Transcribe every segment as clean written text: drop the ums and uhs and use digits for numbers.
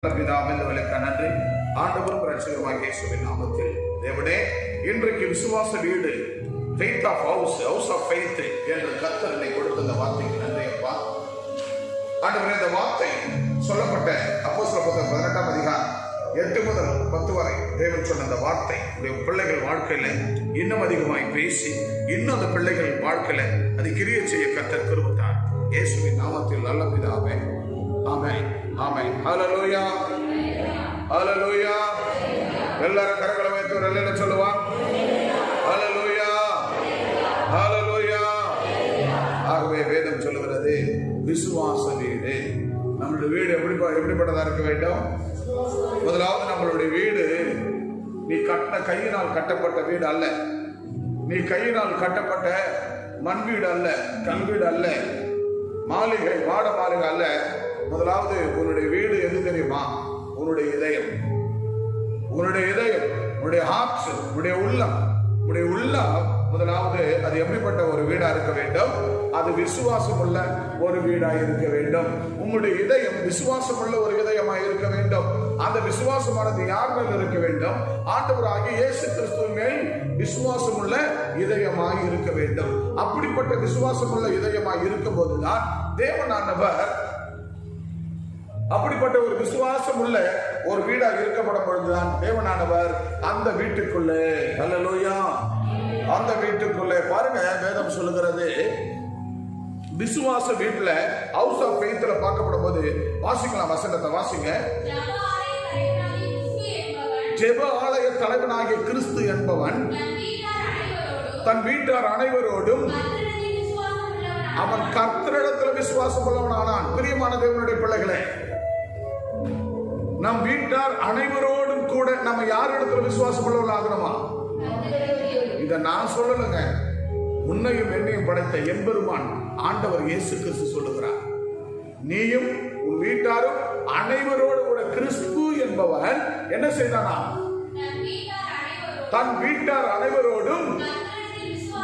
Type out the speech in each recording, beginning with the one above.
நன்றி. ஆண்டவரும் இரட்சகருமாகிய இயேசுவின் நாமத்தில் தேவனே, இன்றைக்கு விசுவாச வீடு, faith of house of faith என்று கர்த்தர் என்னை கொடுத்த இந்த வார்த்தைக்கு நன்றி அப்பா. ஆண்டவரே, இந்த வார்த்தை சொல்லப்பட்ட அப்போஸ்தலர் புத்தகம் 18ஆம் அதிகாரம் 8 முதல் 10 வரை தேவன் சொன்ன அந்த வார்த்தை உடைய பிள்ளைகள் வாழ்க்கையில இன்னும் அதிகமாய் பேசி இன்னும் அந்த பிள்ளைகள் வாழ்க்கையில அது கிரியை செய்ய கர்த்தர் கிருபைத்தார். இயேசுவின் நாமத்தில் நல்ல பிதாவே, ஆமென் ஆமென். ஹல்லேலூயா ஹல்லேலூயா. எல்லாரும் கரங்களை வைத்து ஒரு அல்லேலூயா சொல்லுவாங்க. ஹல்லேலூயா ஹல்லேலூயா. ஆகவே வேதம் சொல்லுகிறது விசுவாச வீடு. நம்மளுடைய வீடு எப்படிப்பட்டதா இருக்க வேண்டும்? முதலாவது நம்மளுடைய வீடு நீ கட்டின கையினால் கட்டப்பட்ட வீடு அல்ல. நீ கையினால் கட்டப்பட்ட மண் வீடு அல்ல, கல் வீடு அல்ல, மாளிகை மாட மாளிகை அல்ல. முதலாவது உன்னுடைய வீடு எது தெரியுமா? உன்னுடைய இதயம், உன்னுடைய இதயம், உன்னுடைய ஹார்ட், உன்னுடைய உள்ளம். உன்னுடைய உள்ளம் முதலாவது அது எப்படிப்பட்ட ஒரு வீடா இருக்க வேண்டும்? அது விசுவாசம் உள்ள ஒரு வீடாக இருக்க வேண்டும். உங்களுடைய இதயம் விசுவாசம் உள்ள ஒரு இதயமாக இருக்க வேண்டும். அந்த விசுவாசமானது யார் மேல் இருக்க வேண்டும்? ஆண்டவராகிய இயேசு கிறிஸ்துவின் மேல் விசுவாசம் உள்ள இதயமாக இருக்க வேண்டும். அப்படிப்பட்ட விசுவாசம் உள்ள இதயமாக இருக்கும் போதுதான் தேவனானவர் அப்படிப்பட்ட ஒரு விசுவாசம் உள்ள ஒரு வீடாக இருக்கப்படும் பொழுதுதான் தேவனானவர் அந்த வீட்டுக்குள்ளே, ஹல்லேலூயா, அந்த வீட்டுக்குள்ளே பாருங்க. வேதம் சொல்லுகிறது விசுவாச வீட்டுல ஹவுஸ் ஆஃப் ஃபெய்த்ல பார்க்கப்படும் போது வாசிக்கலாம், வசனத்தை வாசிங்க. ஜெப ஆலய தலைவனாகிய கிறிஸ்து என்பவன் தன் வீட்டார் அனைவரோடும் அவன் கர்த்தரிடத்தில் விசுவாசம் உள்ளவனானான். பிரியமான தேவனுடைய பிள்ளைகளே, நம் வீட்டார் அனைவரோடும் கூட நம்ம யார் இடத்துல விசுவாசம் உள்ளவர்கள் ஆகணுமா? இத நான் சொல்லலைங்க, உன்னையும் என்னையும் படைத்த எம்பெருமான் ஆண்டவர் இயேசு கிறிஸ்து சொல்லுகிறார். நீயும் உன் வீட்டாரும் அனைவரோடு கூட கிறிஸ்து என்பவன் என்ன செய்தானா? தன் வீட்டார் அனைவரோடும்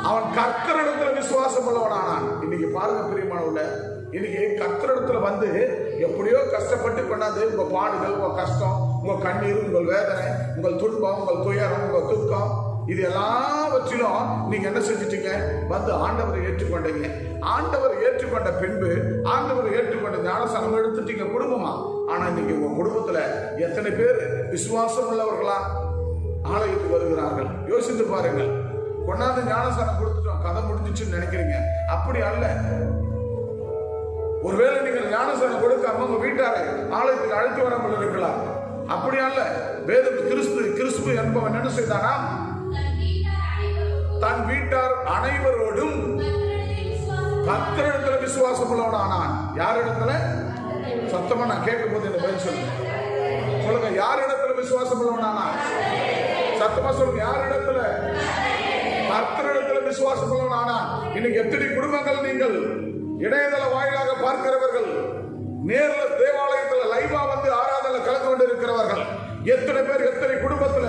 அவன் கர்த்தரிடத்துல விசுவாசம் உள்ளவனானான். இன்னைக்கு பாருங்க பிரியமானவர்களே, இன்னைக்கு கர்த்தரிடத்துல வந்து எப்படியோ கஷ்டப்பட்டு கொண்டாந்து உங்க பாடுகள், உங்க கஷ்டம், உங்க கண்ணீர், உங்கள் வேதனை, உங்கள் துன்பம், உங்கள் துயரம், உங்கள் துக்கம், இது எல்லாவற்றிலும் நீங்க என்ன செஞ்சிட்டீங்க? வந்து ஆண்டவரை ஏற்றுக்கொண்டீங்க. ஆண்டவரை ஏற்றுக்கொண்ட பின்பு ஆண்டவரை ஏற்றுக்கொண்ட ஞானஸ்நானம் எடுத்துட்டீங்க குடும்பமா. ஆனா இன்னைக்கு உங்க குடும்பத்துல எத்தனை பேர் விசுவாசம் உள்ளவர்களா ஆலயத்துக்கு வருகிறார்கள்? யோசித்து பாருங்கள். கொண்டாந்து ஞானஸ்நானம் கொடுத்துட்டோம், கதை முடிஞ்சிச்சுன்னு நினைக்கிறீங்க. அப்படி அல்ல. ஒருவேளை நீங்கள் ஞானஸ்நானம் கொடுக்காம உங்க வீட்டாரை ஆலயத்துக்கு அழைத்து வராமல் இருக்கலாம். அப்படி அல்ல. வேதம் கிறிஸ்து என்பவன் என்ன செய்தானா? தன் வீட்டார் அனைவரோடும் கர்த்தரிடத்துல விசுவாசம் உள்ளவனானான். யார் இடத்துல? சத்தமா நான் கேட்கும் போது இந்த பதில் சொல்லுங்க. யார் இடத்துல விசுவாசம் உள்ளவனானா? சத்தமா சொல்லுங்க. யார் இடத்துல? கர்த்தரிடத்துல விசுவாசம் உள்ளவனானான். இன்னைக்கு எத்தனை குடும்பங்கள் நீங்கள் இணையதள வாயிலாக பார்க்கிறவர்கள், நேர்ல தேவாலயத்துல லைவா வந்து ஆராதனை கலந்து கொண்டு இருக்கிறவர்கள், எத்தனை பேர், எத்தனை குடும்பத்துல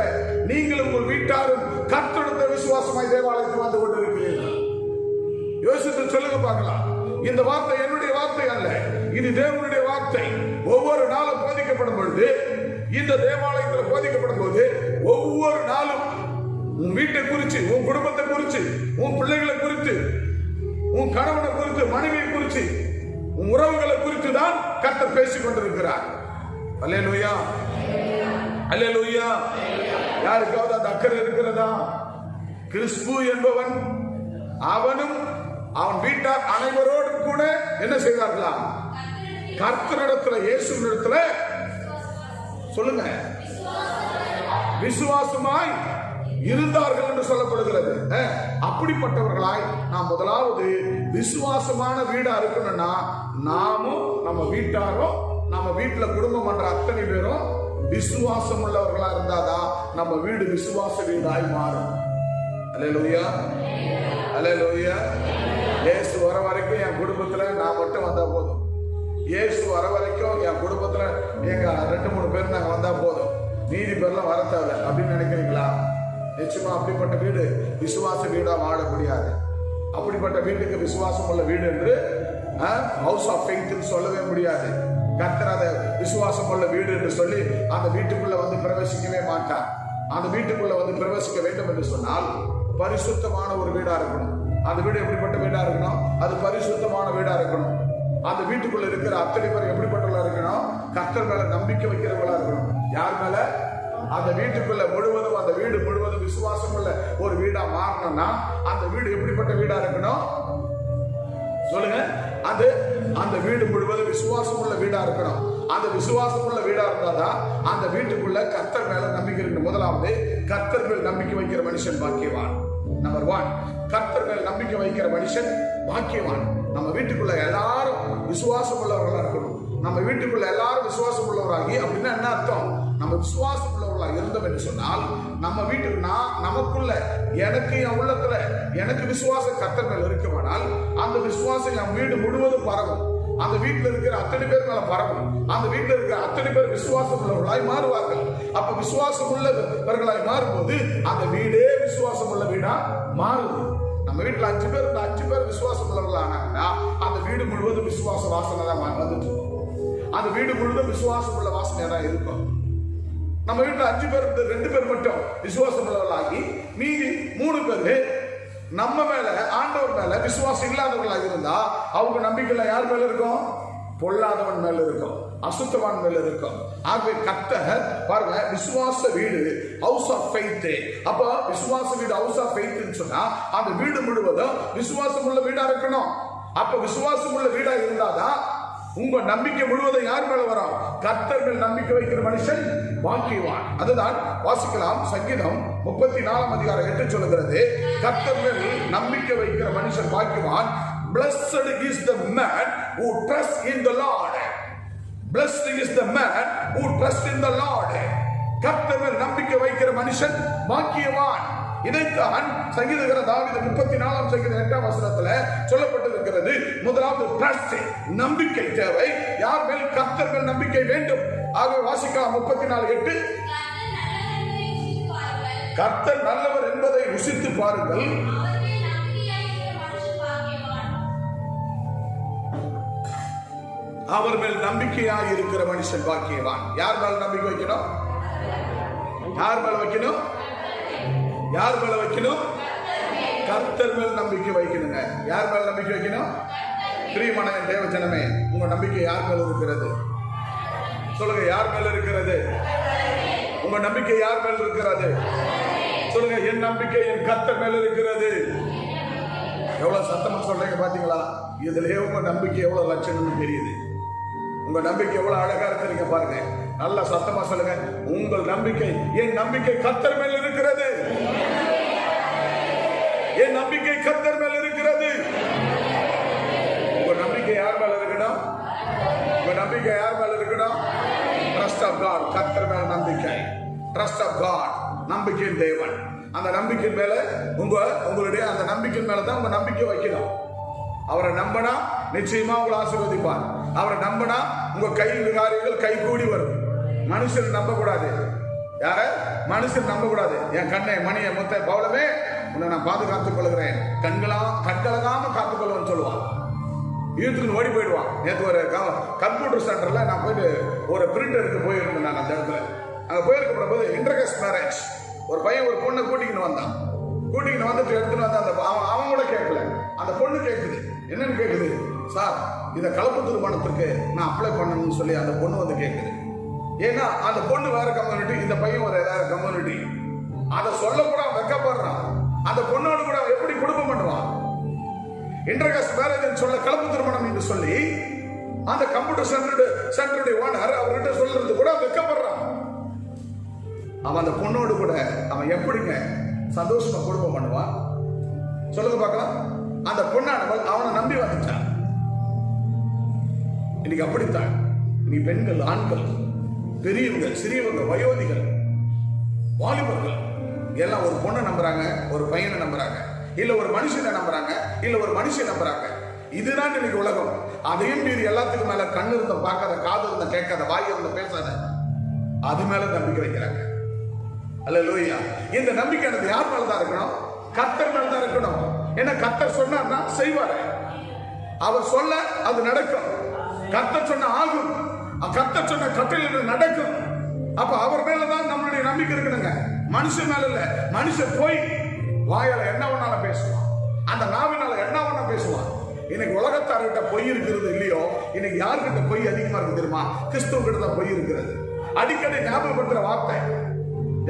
நீங்களும் உங்கள் வீட்டாரும் கர்த்தரிடத்துல விசுவாசமாய் தேவாலயத்துக்கு வந்து கொண்டு இருக்கிறீர்கள்? யோசித்து சொல்லுங்க பார்க்கலாம். இந்த வார்த்தை என்னுடைய வார்த்தை அல்ல, இது தேவனுடைய வார்த்தை. ஒவ்வொரு நாளும் போதிக்கப்படும் பொழுது, இந்த தேவாலயத்தில் போதிக்கப்படும் போது ஒவ்வொரு நாளும் உன் வீட்டை குறித்து, உன் குடும்பத்தை குறித்து, உன் பிள்ளைகளை குறித்து, உன் கணவனை குறித்து, மனைவியை குறித்து, உன் உறவுகளை குறித்து தான் கர்த்தர் பேசிக் கொண்டிருக்கிறார். அல்லேலூயா அல்லேலூயா. யாருக்காவது அந்த அக்கறை இருக்கிறதா? கிறிஸ்து என்பவன் அவனும் அவன் வீட்டார் அனைவரோடும் கூட என்ன செய்தார்களா? கர்த்தரிடத்துல, இயேசுவினிடத்துல சொல்லுங்க, விசுவாசமாய் இருந்தார்கள் என்று சொல்லப்படுகிறது. அப்படிப்பட்டவர்களாய் நாம் முதலாவது விசுவாசமான வீடா இருக்கணும்னா நாமும் நம்ம வீட்டாரும் நம்ம வீட்டுல குடும்பம் பண்ற அத்தனை பேரும் விசுவாசம் உள்ளவர்களா இருந்தாதான் நம்ம வீடு விசுவாச வீடாய் மாறும். அல்லேலூயா அல்லேலூயா. இயேசு வர வரைக்கும் என் குடும்பத்துல நான் மட்டும் வந்தா போதும். இயேசு வர வரைக்கும் என் குடும்பத்துல எங்க 2-3 பேர் நாங்க வந்தா போதும், மீதி பேர்லாம் வர தேவை அப்படின்னு நினைக்கிறீங்களா? நிச்சயமா அப்படிப்பட்ட வீடு விசுவாச வீடா வாழ முடியாது. அப்படிப்பட்ட வீட்டுக்கு விசுவாசம் உள்ள வீடு என்று ஹவுஸ் ஆஃப் ஃபெய்த் சொல்லவே முடியாது. கர்த்தர் அதை விசுவாசம் உள்ள வீடு என்று சொல்லி அந்த வீட்டுக்குள்ள வந்து பிரவேசிக்கவே மாட்டார். அந்த வீட்டுக்குள்ள வந்து பிரவேசிக்க வேண்டும் என்று சொன்னால் பரிசுத்தமான ஒரு வீடா இருக்கணும். அந்த வீடு எப்படிப்பட்ட வீடா இருக்கணும்? அது பரிசுத்தமான வீடா இருக்கணும். அந்த வீட்டுக்குள்ள இருக்கிற அத்தனை பேர் எப்படிப்பட்டவர்களா இருக்கணும்? கர்த்தர் மேல நம்பிக்கை வைக்கிறவங்களா இருக்கணும். யார் மேல? அந்த வீட்டுக்குள்ள முழுவதும், அந்த வீடு முழுவதும் விசுவாசம் உள்ள ஒரு வீடா மாறணும்னா அந்த வீடு எப்படிப்பட்ட வீடா இருக்கணும்? சொல்லுங்க. அது அந்த வீடு முழுவதும் விசுவாசம் உள்ள வீடா இருக்கணும். அந்த விசுவாசம் உள்ள வீடா இருந்தாதான் அந்த வீட்டுக்குள்ள கர்த்தர் மேல நம்பிக்கை இருக்கு. முதலாவது, கர்த்தர் மேல் நம்பிக்கை வைக்கிற மனுஷன் பாக்கியவான். நம்பர் 1, கர்த்தர் மேல் நம்பிக்கை வைக்கிற மனுஷன் பாக்கியவான். நம்ம வீட்டுக்குள்ள எல்லாரும் விசுவாசம் உள்ளவர்களா இருக்கணும். நம்ம வீட்டுக்குள்ள எல்லாரும் விசுவாசம் உள்ளவராகி, அப்படின்னா என்ன அர்த்தம்? நம்ம விசுவாசம் உள்ளவர்களா இருந்தோம் என்று சொன்னால் நம்ம வீட்டுக்கு நமக்குள்ள எனக்கு என் உள்ளத்துல எனக்கு விசுவாசம் கர்த்தர் மேல் இருக்குமானால் அந்த விசுவாசம் என் வீடு முழுவதும் பரவும். அந்த வீட்டில் இருக்கிற அத்தனை பேர் மேல பரவும். அந்த வீட்டில் இருக்கிற அத்தனை பேர் விசுவாசம் உள்ளவர்களாய் மாறுவார்கள். அப்ப விசுவாசம் உள்ளவர்களாய் மாறும்போது அந்த வீடே விசுவாசம் உள்ள வீடா மாறுது. நம்ம வீட்டுல 5 பேர், 5 பேர் விசுவாசம் உள்ளவர்களானா அந்த வீடு முழுவதும் விசுவாச வாசனை தான் வந்துட்டு. அந்த வீடு முழுவதும் விசுவாசம் உள்ள வாசனை தான் இருக்கும். நம்ம வீட்டுல 5 பேர், 2 பேர் மட்டும் விசுவாசம் உள்ளவர்களாகி மீதி 3 பேரு நம்ம மேல, ஆண்டவர் மேல விசுவாசம் இல்லாதவர்களாக இருந்தா அவங்க நம்பிக்கையில யார் மேல இருக்கும்? பொல்லாதவன் மேல இருக்கும், அசுத்தவான் மேல இருக்கும். ஆகவே கர்த்தர் பாருங்க, விசுவாச வீடு, ஹவுஸ் ஆஃப் ஃபெய்த். அப்ப விசுவாச வீடு ஹவுஸ் ஆஃப் ஃபெய்த்னு சொன்னா அந்த வீடு முழுவதும் விசுவாசம் உள்ள வீடா இருக்கணும். அப்ப விசுவாசம் உள்ள வீடா இருந்தாதான் உங்க நம்பிக்கை முழுவதும் யார் மேல வரும்? கர்த்தர் மேல் நம்பிக்கை வைக்கிற மனுஷன் பாக்கியவான். அதுதான் வாசிக்கலாம். சங்கீதம் 34:8 சொல்லுகிறது, கர்த்தர் மேல் நம்பிக்கை வைக்கிற மனுஷன் பாக்கியவான். Blessed is the man who trusts in the Lord. Blessed is the man who trusts in the Lord. கர்த்தர் மேல் நம்பிக்கை வைக்கிற மனுஷன் பாக்கியவான். இதைத்தான் சங்கீதக்காரன் தாவீது 34 சங்கீதம் 8ஆம் வசனத்துல சொல்லப்பட்டிருக்கிறது. முதலாவது ட்ரஸ்ட், நம்பிக்கை தேவை. யார் மேல்? கர்த்தர் மேல் நம்பிக்கை வேண்டும். ஆகவே வாசிக்கலாம் 34:8. கர்த்தர் நல்லவர் என்பதை ருசித்து பாருங்கள், அவர் மேல் நம்பிக்கையாய் இருக்கிற மனுஷன் பாக்கியவான். யார் மேல் நம்பிக்கை வைக்கணும்? யார் மேல வைக்கணும்? யார் மேல வைக்கணும்? கர்த்தர் மேல் நம்பிக்கை வைக்கணுங்க. யார் மேல் நம்பிக்கை வைக்கணும்? பிரியமான தேவ ஜனமே, உங்க நம்பிக்கை யார் மேல இருக்கிறது? சொல்லுங்க, யார் மேல இருக்கிறது? உங்க நம்பிக்கை யார் மேல இருக்கிறது? சொல்லுங்க, என் நம்பிக்கை என் கர்த்தர் மேல இருக்கிறது. எவ்வளவு சத்தமா சொல்றீங்க பாத்தீங்களா? இதுலயே உங்க நம்பிக்கை எவ்வளவு லட்சணம்னு தெரியுது. உங்க நம்பிக்கை எவ்வளவு அழகா இருக்கிறீங்க பாருங்க. நல்ல சத்தமா சொல்லுங்க, உங்கள் நம்பிக்கை, என் நம்பிக்கை கர்த்தர் மேல் இருக்கிறது. என் நம்பிக்கை கர்த்தர் மேல் இருக்கிறது. உங்க நம்பிக்கை யார் மேல இருக்கணும்? உங்க நம்பிக்கை யார் மேல இருக்கணும்? Trust of God. கர்த்தர் மேல நம்பிக்கை, ட்ரஸ்ட் ஆஃப் காட், நம்பிக்கையின் தேவன். அந்த நம்பிக்கையின் மேல உங்களுடைய அந்த நம்பிக்கையின் மேலதான் உங்க நம்பிக்கை வைக்கணும். அவரை நம்பினா நிச்சயமா உங்களை ஆசீர்வதிப்பார். அவரை நம்பினா உங்க கை காரியங்கள் கை கூடி வரும். மனுஷன் நம்ப கூடாது. யார? மனுஷன் நம்ப கூடாது. என் கண்ணை, மணியை, முத்தை, பவுலமே உன்னை நான் பாதுகாத்துக் கொள்கிறேன், கண்கலகாம காத்துக்கொள்வேன்னு சொல்லுவான். யூத்துக்கு ஓடி போயிடுவான். நேற்று ஒரு கம்ப்யூட்டர் சென்டர்ல நான் போயிட்டு ஒரு பிரிண்டருக்கு போயிருந்தேன். நான் அந்த இடத்துல அங்க போயிருக்க போது இன்டர்காஸ்ட் மேரேஜ். ஒரு பையன் ஒரு பொண்ணை கூட்டிக்கிட்டு வந்தான். கூட்டிக்கிட்டு வந்துட்டு எடுத்துட்டு வந்தா அவன் கூட கேட்கல, அந்த பொண்ணு கேட்குது. என்னன்னு கேட்குது? சார், இதை கலப்பு திருமணத்துக்கு நான் அப்ளை பண்ணணும்னு சொல்லி அந்த பொண்ணு வந்து கேட்குது. ஏன்னா அந்த பொண்ணு வேற கம்யூனிட்டி, இந்த பையன் ஒரு வேற கம்யூனிட்டி. அதை சொல்ல கூட வெக்கப்படுறான். அந்த பொண்ணோடு கூட எப்படி குடும்பம் பண்ணுவான்? இன்டர்காஸ்ட் மேரேஜ் சொல்ல கலப்பு திருமணம் என்று சொல்லி அந்த கம்ப்யூட்டர் சென்டருடைய ஓனர் அவர்கிட்ட சொல்றது கூட வெக்கப்படுறான். அவன் அந்த பொண்ணோடு கூட அவன் எப்படிங்க சந்தோஷமா குடும்பம் பண்ணுவான்? சொல்லுங்க பார்க்கலாம். அந்த பொண்ணானவள் அவனை நம்பி வந்துட்டான். இன்னைக்கு அப்படித்தான் நீ பெண்கள், ஆண்கள், பெரியவங்க, சிறியவங்க, வயோதிகள், வாலிபர்கள் எல்லாம் ஒரு பொண்ணை நம்புறாங்க, ஒரு பையனை நம்புறாங்க, இல்ல ஒரு மனுஷனை நம்புறாங்க, இல்ல ஒரு மனுஷன் நம்புறாங்க. இதுதான் இன்னைக்கு உலகம். அதையும் மீறி எல்லாத்துக்கும் மேல கண்ணு இருந்த பார்க்காத, காது இருந்த கேட்காத, வாய் இருந்த பேசாத, அது மேல நம்பிக்கை வைக்கிறாங்க. அல்லேலூயா. இந்த நம்பிக்கை எனக்கு யார் மேலதான் இருக்கணும்? கர்த்தர் மேலதான் இருக்கணும். ஏன்னா கர்த்தர் சொன்னார்னா செய்வாரு. அவர் சொல்ல அது நடக்கும். கர்த்தர் சொன்ன ஆகும். கர்த்தர் சொன்ன கட்டளைகள் நடக்கும். அப்ப அவர் மேலதான் நம்மளுடைய நம்பிக்கை இருக்கணுங்க, மனுஷன் மேல இல்ல. மனுஷன் போய் வாயால என்ன வேணாலும் பேசுவான், அந்த நாவினால என்ன வேணா பேசுவான். இன்னைக்கு உலகத்தார்கிட்ட பொய் இருக்கிறது இல்லையோ, இன்னைக்கு யாருக்கிட்ட பொய் அதிகமா இருக்கு தெரியுமா? கிறிஸ்துவ கிட்ட தான் பொய் இருக்கிறது. அடிக்கடி ஞாபகப்படுத்துற வார்த்தை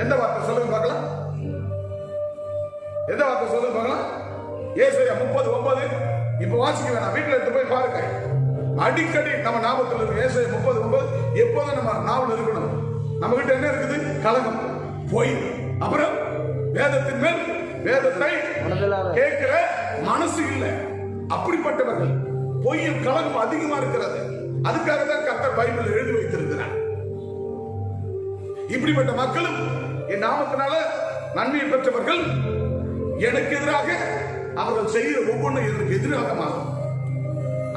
எந்த வார்த்தை சொல்லுங்க பார்க்கலாம்? எந்த வார்த்தை சொல்லுங்க பார்க்கலாம்? ஏசாயா 30:9. இப்ப வாசிக்க வேணாம், வீட்டுல எடுத்து போய் பாருங்க. அடிக்கடி நம்ம ஞாபகத்தில் இருக்கு ஏசாயா 30:9. எப்போதும் நம்ம நாவல் இருக்கணும். நம்ம கிட்ட என்ன இருக்குது? கலகம், பொய், அப்புறம் வேதத்தின் மேல் வேதத்தை கேட்கிற மனசு இல்லை. அப்படிப்பட்டவர்கள் பொய்யும் கலகம் அதிகமா இருக்கிறது. அதுக்காக தான் கர்த்தர் பைபிள் எழுதி வைத்திருக்கிறார். இப்படிப்பட்ட மக்களும் என் நாமத்தினால நன்மையை பெற்றவர்கள் எனக்கு எதிராக அவர்கள் செய்கிற ஒவ்வொன்றும் எனக்கு எதிராக மாறும்.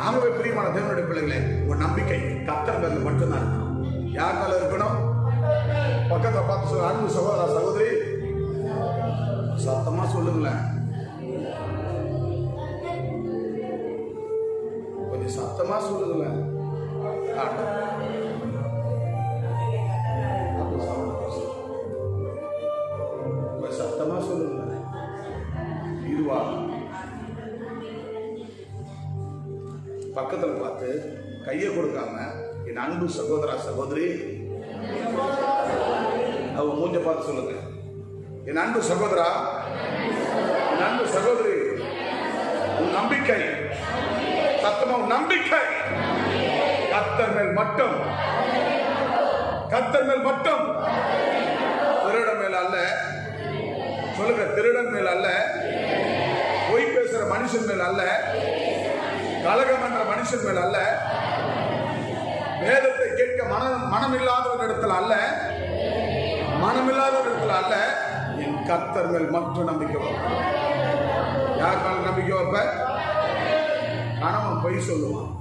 ஆகவே பிரியமான தேவனுடைய பிள்ளைகளே, உன் நம்பிக்கை கர்த்தர் மேல மட்டும்தான் இருக்கணும். யார் மேல இருக்கணும்? பக்கத்தை பார்த்து சொல்ல, அன்பு சகோதரா சகோதரி, சத்தமா சொல்லுங்களேன், கொஞ்சம் சத்தமா சொல்லுங்களேன். சத்தமா சொல்லுங்களேன். இதுவா? பக்கத்துல பார்த்து கையை கொடுக்காம, என் அன்பு சகோதரா சகோதரி, அவ மூஞ்ச பார்த்து சொல்லுங்க, என் அன்பு சகோதரா, என் அன்பு சகோதரி, உன் நம்பிக்கை, சத்தமா உன் நம்பிக்கை கர்த்தர் மேல் மட்டும், கர்த்தர் மேல் மட்டும். திருடன் மேல் அல்ல. சொல்லுங்க, திருடன் மேல் அல்ல, பொய் பேசுற மனுஷன் மேல் அல்ல, கலகம் என்ற மனுஷன் மேல் அல்ல, வேதத்தை கேட்க மனமில்லாதவர் இடத்துல அல்ல, மனமில்லாதவர் இடத்துல அல்ல, என் கர்த்தர் மேல் மட்டும் நம்பிக்கை வைப்ப. யார் மேல நம்பிக்கை வைப்ப? கணவன் பொய் சொல்லுவான்,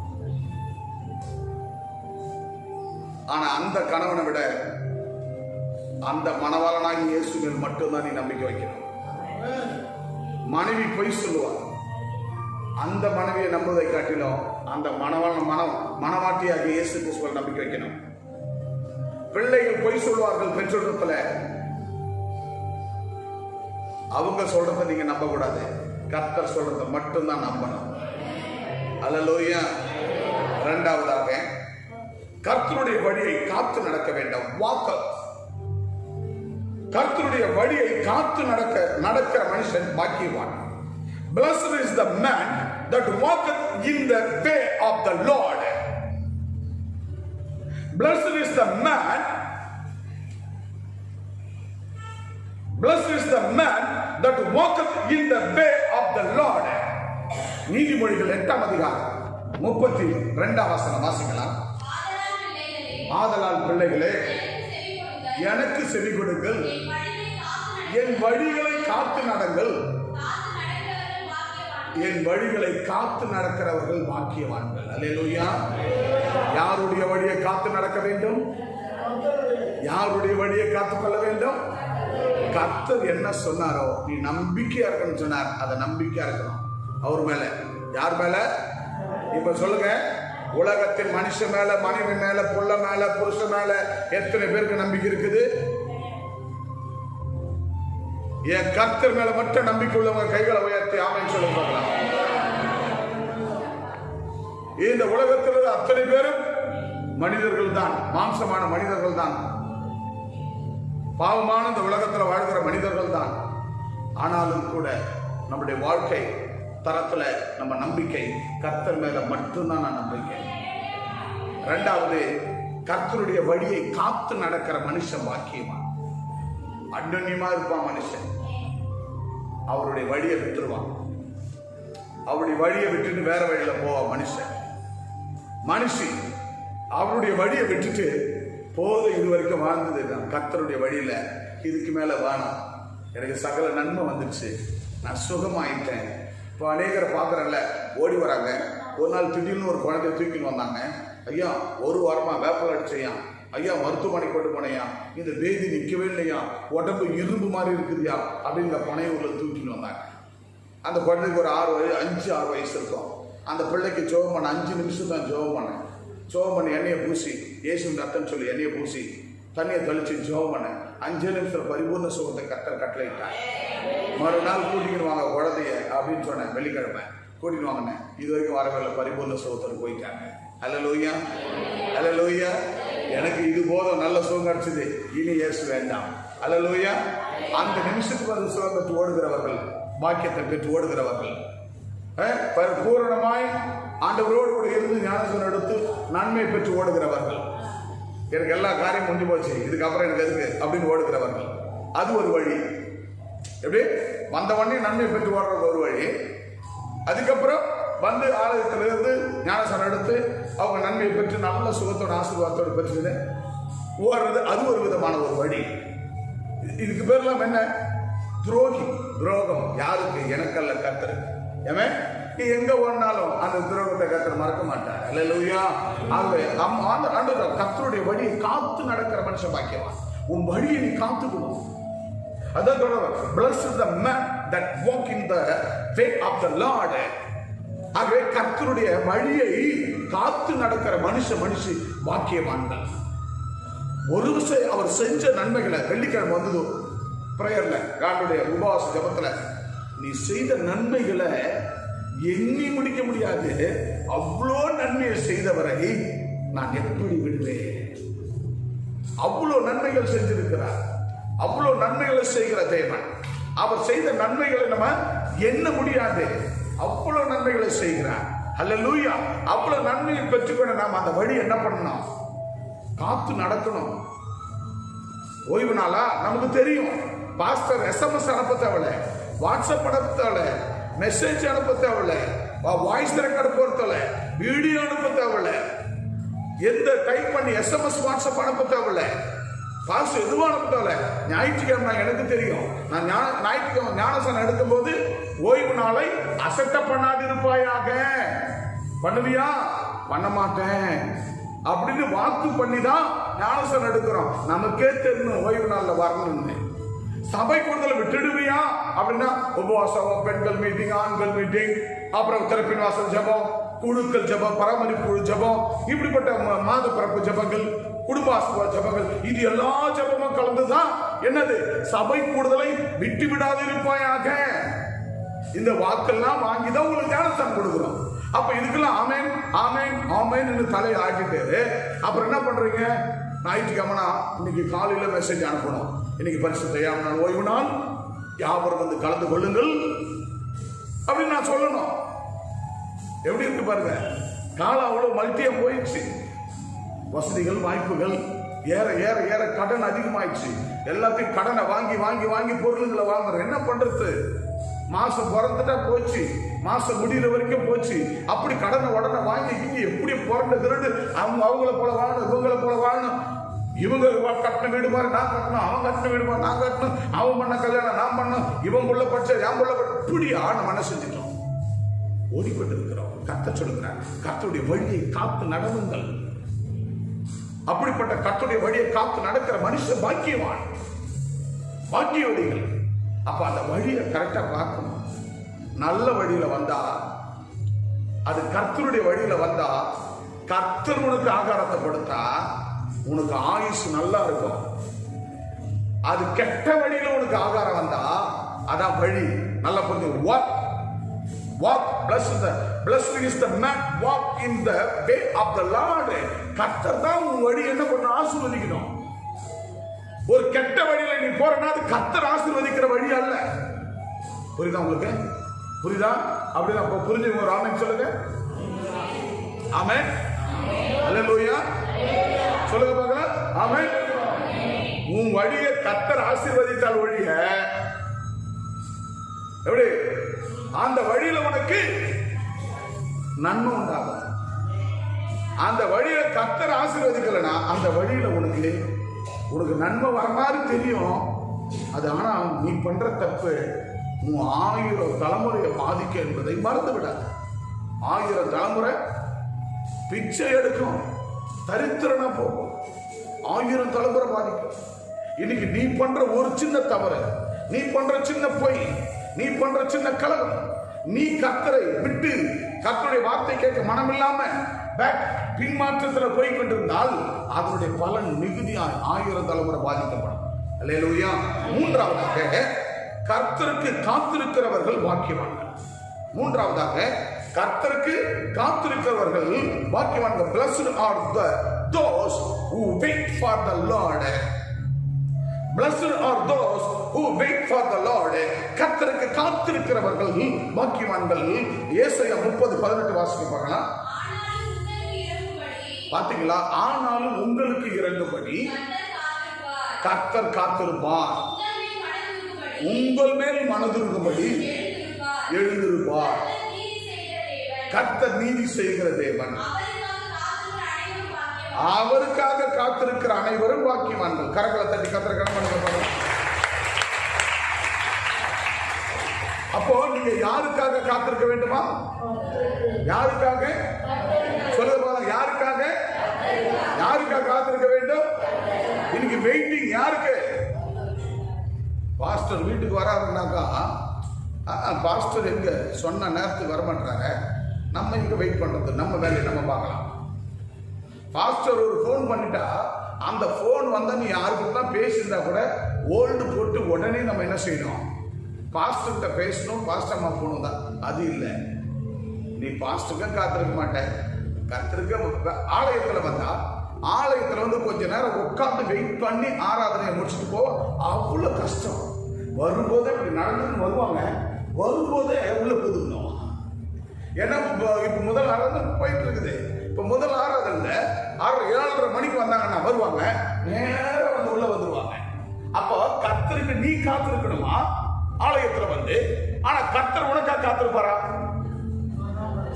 ஆனா அந்த கணவனை விட அந்த மணவாளனாகி இயேசு மேல் மட்டும்தான் நீ நம்பிக்கை வைக்கணும். மனைவி பொய் சொல்லுவான், அந்த மனைவியை நம்புவதை காட்டிலும் அந்த மணவாட்டியாகிய இயேசு கிறிஸ்துவை நம்பிக்கை வைக்கணும். பிள்ளைகள் பொய் சொல்வார்கள் பெற்றோரிடத்துல, அவங்க சொல்றதை நீங்க நம்ப கூடாது, கர்த்தர் சொல்றதை மட்டும்தான் நம்பணும். அல்லேலூயா. இரண்டாவதாக, கர்த்தருடைய வழியை காத்து நடக்க வேண்டும். வாக்கர், கர்த்தருடைய வழியை காத்து நடக்கிற மனுஷன் பாக்கியவான். Blessed is the man that walketh in the way of the Lord. Blessed is the man, blessed is the man that walketh in the way of the Lord. நீதிமொழிகள் 8ஆம் அதிகாரம் 32ஆம் வசனம் வாசிக்கலாம். ஆதலால் பிள்ளைகளே, எனக்கு செவி கொடுங்கள், என் வழிகளை காத்து நடங்கள். என் வழிகளை காத்து நடக்கிறவர்கள் பாக்கியவான்கள். அல்லேலூயா. யாருடைய வழியை காத்து நடக்க வேண்டும்? யாருடைய வழியை காத்துக் கொள்ள வேண்டும்? கர்த்தர் என்ன சொன்னாரோ, நீ நம்பிக்கையா இருக்கணும்னு சொன்னார், அதை நம்பிக்கையா இருக்கணும் அவர் மேல. யார் மேல? இப்ப சொல்லுங்க, உலகத்தின் மனுஷன் மேல, மனைவி மேல, புள்ள மேல, புருஷன் மேல எத்தனை பேருக்கு நம்பிக்கை இருக்குது? என் கர்த்தர் மேல மட்டும் நம்பிக்கை உள்ளவங்க கைகளை உயர்த்தி ஆமென் சொல்லுங்க பார்க்கலாம். இந்த உலகத்தில் அத்தனை பேரும் மனிதர்கள் தான், மாம்சமான மனிதர்கள் தான், பாவமான இந்த உலகத்தில் வாழ்கிற மனிதர்கள் தான். ஆனாலும் கூட நம்முடைய வாழ்க்கை தரத்துல நம்ம நம்பிக்கை கர்த்தர் மேல மட்டும்தான் நான் நம்பிக்கை. இரண்டாவது, கர்த்தருடைய வழியை காத்து நடக்கிற மனுஷன் பாக்கியவான். அந்யோன்யமா இருப்பான் மனுஷன், அவருடைய வழியை விட்டுருவான். அவருடைய வழியை விட்டுட்டு வேற வழியில போவான் மனுஷன். மனுஷி அவருடைய வழியை விட்டுட்டு போதும், இது வரைக்கும் வாழ்ந்தது நான் கர்த்தருடைய வழியில, இதுக்கு மேல வேணாம், எனக்கு சகல நன்மை வந்துடுச்சு, நான் சுகமாயிட்டேன். இப்போ அநேகரை பார்க்குறேன்ல, ஓடி வராங்க. ஒரு நாள் திடீர்னு ஒரு குழந்தைய தூக்கின்னு வந்தாங்க. ஐயா, ஒரு வாரமா வேப்பல் அடிச்சையா, ஐயா மருத்துவமனை கொண்டு போனையா, இந்த பேதி நிற்கவே இல்லையா, உடம்பு இரும்பு மாதிரி இருக்குதுயா அப்படிங்கிற பனையூர்ல தூக்கின்னு வந்தாங்க. அந்த குழந்தைக்கு ஒரு 5-6 வயசு இருக்கும். அந்த பிள்ளைக்கு ஜெபம் பண்ண 5 நிமிஷம் தான் ஜெபம் பண்ணேன். ஜெபம் பண்ணி எண்ணெயை பூசி, இயேசுவின் ரத்தம் சொல்லி எண்ணெயை பூசி தண்ணியை தெளிச்சு ஜெபம் பண்ண 5 நிமிஷத்தில் பரிபூர்ண சுகத்தை கர்த்தர் கட்டளையிட்டார். மறுநாள் கூட்டிக்கிட்டு வாங்க குழந்தைய அப்படின்னு சொன்னேன். வெள்ளிக்கிழமை கூட்டிட்டு வாங்கினேன். இது வரைக்கும் வரவில்லை, பரிபூர்ண சுகத்தில் போயிட்டாங்க. அல்லேலூயா, அல்லேலூயா. எனக்கு இது போதும், நல்ல சுகம் கிடைச்சது, இனி இயேசு வேண்டாம். அல்லேலூயா. அந்த நிமிஷத்துக்கு வந்து சுகம் பெற்று ஓடுகிறவர்கள், பாக்கியத்தை பெற்று ஓடுகிறவர்கள், பூரணமாய் ஆண்டவரோடு கூட இருந்து ஞானஸ்நானம் எடுத்து நன்மை பெற்று ஓடுகிறவர்கள், எனக்கு எல்லா காரியம் முடிஞ்சு போச்சு, இதுக்கப்புறம் எனக்கு எதுக்கு அப்படின்னு ஓடுகிறவர்கள், அது ஒரு வழி. எப்படி வந்த உடனே நன்மை பெற்று ஓடுறது ஒரு வழி. அதுக்கப்புறம் வந்து ஆலயத்திலிருந்து ஞானஸ்நானம் எடுத்து அவங்க நன்மையை பெற்று நல்ல சுகத்தோட ஆசீர்வாதத்தோடு பெற்று ஓடுறது, அது ஒரு விதமான ஒரு வழி. இதுக்கு பேர்லாம் என்ன? துரோகி, துரோகம். யாருக்கு? எனக்கல்ல, கர்த்தருக்கு. ஏமே நீ எங்க ஓடினாலும் அந்த துரோகத்தை கர்த்தர் மறக்க மாட்டார். அல்லேலூயா. கர்த்தருடைய வழியை காத்து நடக்கிற மனுஷன் பாக்கியவான். உன் வழியை நீ காத்துக்கணும். அதான் blessed is the man that walk in the way of the Lord. ஆகவே கர்த்தருடைய வழியை காத்து நடக்கிற மனுஷி பாக்கியவான்கள். ஒரு விஷயம் அவர் செஞ்ச நன்மைகளை வெள்ளிக்கிழமை வந்தது பிரேயர்ல, காண்டுடைய உபவாச ஜபத்துல, நீ செய்த நன்மைகளை எண்ணி முடிக்க முடியாது. அவ்வளோ நன்மையை செய்தவரை நான் எப்படி விடுவேன்? அவ்வளோ நன்மைகள் செஞ்சிருக்கிறார். அவ்வளோ நன்மைகளை செய்கிற தேவன். அவர் செய்த நன்மைகளை நம்ம எண்ண முடியாது. அவ்வளோ நன்மைகளை செய்கிறார். அல்லேலூயா. அவ்வளோ நன்மையை பெற்றுக்கொள்ள நாம் அந்த வழி என்ன பண்ணணும்? காத்து நடக்கணும். ஓய்வு நாளா நமக்கு தெரியும். பாஸ்டர் SMS அனுப்ப தேவையில்ல, வாட்ஸ்அப் அனுப்ப தேவையில்ல, மெசேஜ் அனுப்ப தேவையில்ல, வாய்ஸ் ரெக்கார்டு போட தேவையில்ல, வீடியோ அனுப்ப தேவையில்ல, எந்த டைப் பண்ணி SMS வாட்ஸ்அப் அனுப்ப தேவையில்ல, பாஸ்டர் எதுவும் அனுப்ப தேவையில்ல. ஞாயிற்றுக்கிழமை எனக்கு தெரியும், நான் ஞாயிற்றுக்கிழமை ஞானஸ்நானம் எடுக்கும் போது ஓய்வு நாளை அசட்ட பண்ணாதிருப்பாயாக. பண்ணுவியா? பண்ண மாட்டேன் அப்படின்னு வாக்கு பண்ணி தான் ஞானஸ்நானம் எடுக்கிறோம். நமக்கே தெரியும் ஓய்வு நாளில் வரணும்னு. சபை கூடுதலை விட்டுடுவியா அப்படின்னா உபவாசம், பெண்கள் மீட்டிங், ஆண்கள் மீட்டிங், அப்புறம் திறப்பின் வாசல் ஜபம், குழுக்கள் ஜபம், பராமரிப்பு குழு ஜபம், இப்படிப்பட்ட மாத பிறப்பு ஜபங்கள், குடும்ப ஜபங்கள், இது எல்லா ஜபமும் கலந்துதான் என்னது? சபை கூடுதலை விட்டு விடாது இருப்பாயாக. இந்த வாக்கெல்லாம் வாங்கிதான் உங்களுக்கு ஞானஸ்நானம் கொடுக்குறோம். அப்ப இதுக்கெல்லாம் ஆமேன் ஆமேன் ஆமேன் தலையை ஆட்டிட்டு அப்புறம் என்ன பண்றீங்க? ஞாயிற்றுக்கிழமை இன்னைக்கு காலையில மெசேஜ் அனுப்பணும், இன்னைக்கு பரிசுத்த ஏழாம் நாள் ஓய்வு நாள், யாவரும் வந்து கலந்து கொள்ளுங்கள் அப்படின்னு நான் சொல்லணும். எப்படி இருக்கு பாருங்க. காலம் அவ்வளவு மல்டியா போயிடுச்சு. வசதிகள், வாய்ப்புகள் ஏற ஏற ஏற கடன் அதிகமாயிடுச்சு. எல்லாத்தையும் கடனை வாங்கி வாங்கி வாங்கி பொருளுங்களை வாங்குறோம். என்ன பண்றது? மாசம் பிறந்துட்டா போச்சு, மாசம் முடிகிற வரைக்கும் போச்சு. அப்படி கடனை உடனே வாங்கி எப்படி புரண்டு திருண்டு அவங்கள போல வாழணும், இவங்களை போல வாழணும். இவங்க கட்டின வீடு மாதிரி நான் கட்டணும், அவன் கட்டின வீடு மாதிரி நான் கட்டணும், அவன் பண்ண கல்யாணம் நான் பண்ணணும், இவன் உள்ள பட்ச என் உள்ள பட்ச, இப்படியா நம்ம செஞ்சிட்டோம், ஓடிக்கொண்டு இருக்கிறோம். கர்த்தர் சொல்லுகிறார், கர்த்தருடைய வழியை காத்து நடவுங்கள். அப்படிப்பட்ட கர்த்தருடைய வழியை காத்து நடக்கிற மனுஷன் பாக்கியவான், பாக்கியவதிகள். அப்ப அந்த வழியை கரெக்டா பார்க்கணும். நல்ல வழியில வந்தா, அது கர்த்தருடைய வழியில வந்தா, கர்த்தர் உனக்கு ஆகாரத்தை கொடுத்தா உனக்கு ஆயுசு நல்லா இருக்கும். அது கெட்ட வழியில உனக்கு ஆகாரம் வந்தா அதான் வழி. நல்லா புரிஞ்சு. Walk, blessed is the man walk in the way of the Lord. கர்த்தர் தான் உன் வழி என்ன பண்ண ஆசீர்வதிக்கணும். ஒரு கெட்ட வழியில நீ போறனா அது கர்த்தர் ஆசீர்வதிக்கிற வழி அல்ல. புரியுதா உங்களுக்கு? புரியுதா? அப்படின்னா புரிஞ்சு ஒரு ஆமென் சொல்லுங்க. ஆமென். அல்லேலூயா. சொல்லுங்க பார்க்கலாம். ஆமென். உன் வழியை கர்த்தர் ஆசீர்வதித்தால் ஒழிய எப்படி அந்த வழியில உனக்கு நன்மை உண்டாகும். அந்த வழியில கர்த்தர் ஆசீர்வதிக்கலனா அந்த வழியில உனக்கு நன்மை வர மாதிரி தெரியும். அது ஆனா நீ பண்ற தப்பு உன் 1000 தலைமுறையை பாதிக்க என்பதை மறந்து விடாது. 1000 தலைமுறை பிச்சை எடுக்கும், தரித்திரனா போகும், 1000 தலைமுறை பாதிக்கும். இன்னைக்கு நீ பண்ற ஒரு சின்ன தவறு, நீ பண்ற சின்ன பொய், நீ பண்ற சின்ன கலகம், நீ கர்த்தரை விட்டு கர்த்தருடைய வார்த்தை கேட்க மனம் இல்லாம பின்மாற்றத்தில் போய் கொண்டிருந்தால் அதனுடைய பலன் மிகுதியாக 1000 தலைமுறை பாதிக்கப்படும். அல்லேலூயா. மூன்றாவதாக கர்த்தருக்கு காத்திருக்கிறவர்கள் பாக்கியவான்கள். மூன்றாவதாக கர்த்தருக்கு காத்திருக்கிறவர்கள் பாக்கியவான்கள். Blessed are those who wait for the Lord. Blessed are those who wait for the Lord. கர்த்தருக்கு காத்திருக்கிறவர்கள் பாக்கியவான்கள். ஏசாயா 30:18 வாசிக்க பார்க்கலாம். பாத்தீங்களா? ஆனாலும் உங்களுக்கு இறங்கும்படி கர்த்தர் காத்திருப்பார், உங்கள் மேல் மனதிருக்கும்படி எழுந்திருப்பார். கர்த்தர் நீதி செய்கிற தேவன், அவருக்காக காத்திருக்கிற அனைவரும் பாக்கியவான்கள். கரங்களை தட்டி கர்த்தரை கணவன். அப்போ நீங்க யாருக்காக காத்திருக்க வேண்டுமா? யாருக்காக சொல்லுங்க, யாருக்காக? யாருக்காக காத்திருக்க வேண்டும்? இன்னைக்கு வெயிட்டிங் யாருக்கு? பாஸ்டர் வீட்டுக்கு வராருன்னாக்கா, பாஸ்டர் எங்க சொன்ன நேரத்துக்கு வரமாட்டாங்க, நம்ம இங்க வெயிட் பண்றது, நம்ம வேலையை நம்ம பார்க்கலாம். பாஸ்டர் ஒரு ஃபோன் பண்ணிட்டா, அந்த ஃபோன் வந்தா நீ யாருக்கிட்ட பேசியிருந்தா கூட ஓல்டு போட்டு உடனே நம்ம என்ன செய்யணும்? பாஸ்டர்கிட்ட பேசணும், பாஸ்டர் அம்மா போகணும் தான். அது இல்லை, நீ பாஸ்டருக்க காத்திருக்க மாட்டேன். கத்திருக்க ஆலயத்தில் வந்தா, ஆலயத்தில் வந்து கொஞ்ச நேரம் உட்காந்து வெயிட் பண்ணி ஆராதனையை முடிச்சுட்டு போ. அவ்வளோ கஷ்டம். வரும்போதே இப்படி நடந்து வருவாங்க, வரும்போதே உள்ள புதுக்கணும். ஏன்னா இப்போ முதல் ஆராதனை போயிட்டு இருக்குது. இப்போ முதல் ஆராதனை 7:30 மணிக்கு வந்தாங்கன்னா வருவாங்க, நேரம் வந்து உள்ள வந்துருவாங்க. அப்போ கர்த்தருக்கு நீ காத்திருக்கணுமா ஆலயத்தில் வந்து? ஆனா கர்த்தர் உனக்காக காத்திருப்பாரா?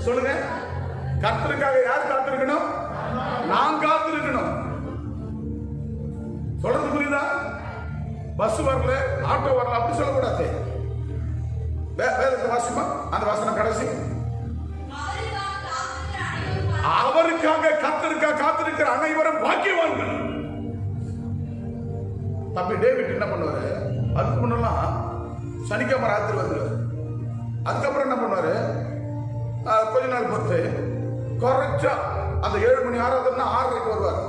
சொல்லுங்க. கர்த்தருக்காக யார் காத்திருக்கணும்? நான் காத்திருக்கணும். சொல்றது புரியுதா? பஸ் வரல, ஆட்டோ வரல அப்படி சொல்லக்கூடாது. வேதத்தை வாசிமா, அந்த வாசனம் கடைசி. அவருக்காக கர்த்தருக்காக காத்திருக்கிற அனைவரும் பாக்கியவான்கள். தம்பி டேவிட் என்ன பண்ணுவாரு? அதுக்கு முன்னெல்லாம் சனிக்கிழமை ராத்திரி வந்துருவாரு. அதுக்கப்புறம் என்ன பண்ணுவாரு? கொஞ்ச நாள் பொறுத்து குறைச்சா அந்த 7 மணி ஆராதனை 6:30 வருவார்.